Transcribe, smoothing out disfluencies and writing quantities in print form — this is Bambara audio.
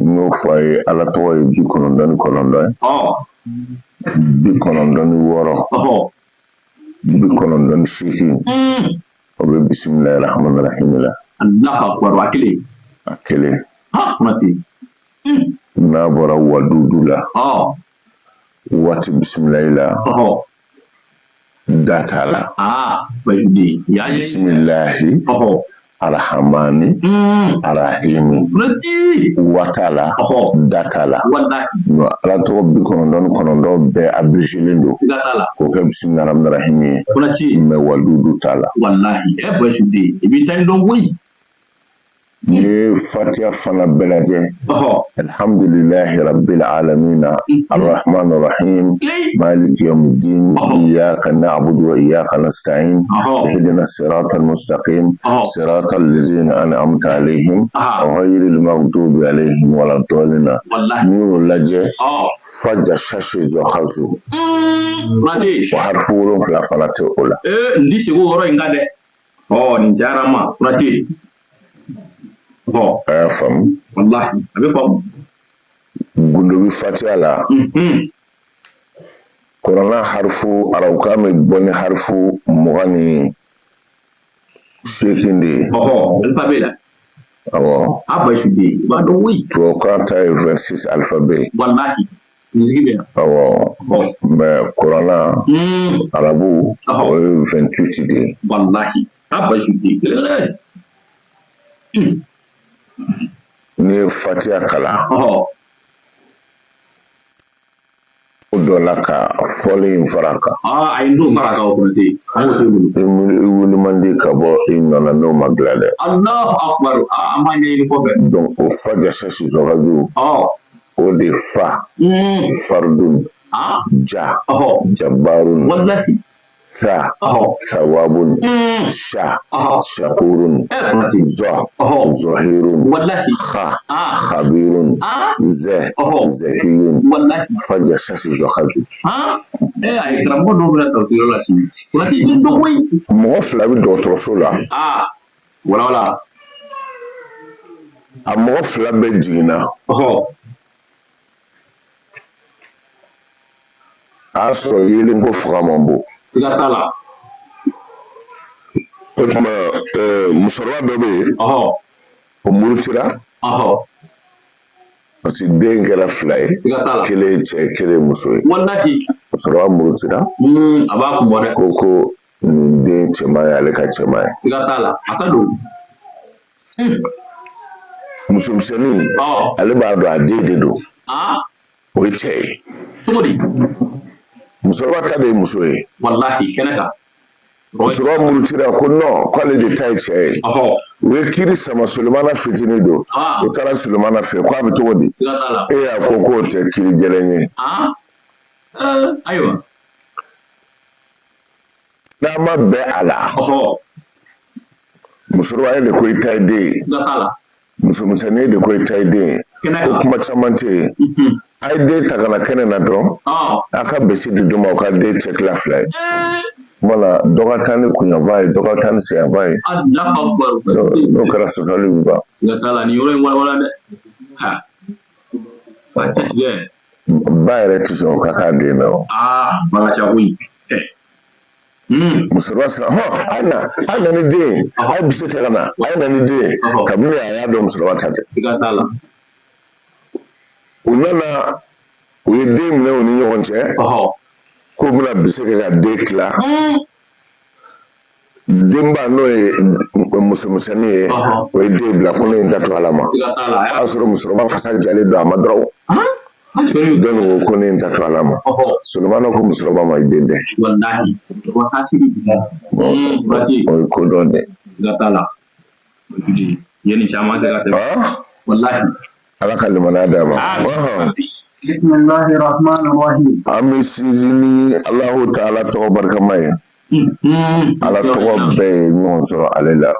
n'o fɔ a ye ala tɔgɔ ye 99 ye 96 98 o bɛ bisimilahi rahmani rahim la Allahu akbar akili a kelen mati n'a bɔra wadudu la waati bisimilahi la da t'a la bajudi ya bisimilahi arhamani arahimi wata la da t'a la ala tɔgɔ 99 bɛɛ abirigilen don k'o kɛ bisimilahi rahmani rahim ye mais wadudu t'a la wallahi bajudi i b'i tan dɔn koyi ni fatiha fana bɛɛ lajɛ alhamdulillahi rabbil alamin arrahman arrahim maliki yawmiddin iyyaka na'budu wa iyyaka nasta'in ihdinas siratal mustaqim siratal ladzina an'amta alaihim ghayril maghdubi alaihim waladdallin ni o lajɛ faja shashi zohazu wa harfu wolonfila fana tɛ o la ndi sego yɔrɔ in ka dɛ nin diyara ma furati a y'a faamu wallahi a bɛ faamu gundo bi fatiha la kuranna harfu arabukan bɛ bɔ ni harfu 28 de ye alphabet la awɔ a basu de i b'a dɔn koyi tubabukan ta ye 26 alphabet wallahi awɔ mais kuranna arabu o ye 28 de ye wallahi a basu de kelen n'i ye fatiha kalan o dɔ la ka fɔli in fara kan a ye n'o fara kan o fana tɛ yen i wuli man di ka bɔ i nana n'o ma dilan dɛ Allahu akbar an b'a ɲɛɲini kɔfɛ donc o faja sasi zɔgaju o de fa fardun ja jabarun wallahi sa sawabun sha shakurun za zahirun khabirun zakiyun faja sasi zɔgaju a ye karamɔgɔ dɔw bɛna tafsiro la sini waati i bɛ dɔgɔ ye mɔgɔ fila bɛ dɔgɔtɔrɔso la wala a mɔgɔ fila bɛɛ jiginna a y'a sɔrɔ yelen ko faga man bon siga t'a la o tuma musokɔrɔba dɔ bɛ yen o murutira parce que den kɛra fila ye kelen ye cɛ kelen ye muso ye musokɔrɔba murutira a b'a kun bɔ dɛ ko nin den cɛman ye ale ka cɛman ye siga t'a la a ka don musomisɛnnin ale b'a dɔn a den de don o ye cɛ ye cogo di musokɔrɔba ta de ye muso ye wallahi kɛnɛ kan musokɔrɔba murutira ko non k'ale de ta ye cɛ ye u ye kiri sama Sulemana fitinin don o taara Sulemana fɛ k'a bɛ cogo di e y'a fɔ k'o tɛ kiri gɛlɛn ye ayiwa n'a ma bɛn a la musokɔrɔba ye de ko i ta ye den ye musomisɛnnin de ko i ta ye den ye ko kuma caman tɛ yen a ye den ta ka na kɛnɛ na dɔrɔn a ka bɛsi di dɔ ma o ka den cɛ tila fila ye wala dɔ ka taa ni kunyanfan ye dɔ ka taa ni sɛyanfan ye n'o kɛra sɔsɔli bɛ ban ba yɛrɛ tɛ sɔn ka k'a den na o musokɔrɔba sera a na ni den ye a ye bisi cɛ ka na a ye na ni den ye kabini a y'a dɔn musokɔrɔba ta tɛ u nana u ye den minɛ u ni ɲɔgɔn cɛ k'u bɛna bisi kɛ ka den tila denba n'o ye musomisɛnnin ye o ye den bila ko ne ye datu ala ma o y'a sɔrɔ musokɔrɔba fasa jalen don a ma dɔrɔn dɔnku ko ne ye datu ala ma Sulemana ko musokɔrɔba ma i den dɛ o ye ko dɔn dɛ ala ka limaniya d'a ma Bismillahirrahmanirrahim. An bɛ sinsin ni Alahu Taala tɔgɔ barikama ye ala tɔgɔ bɛɛ ye ɲɔgɔn sɔrɔ ale la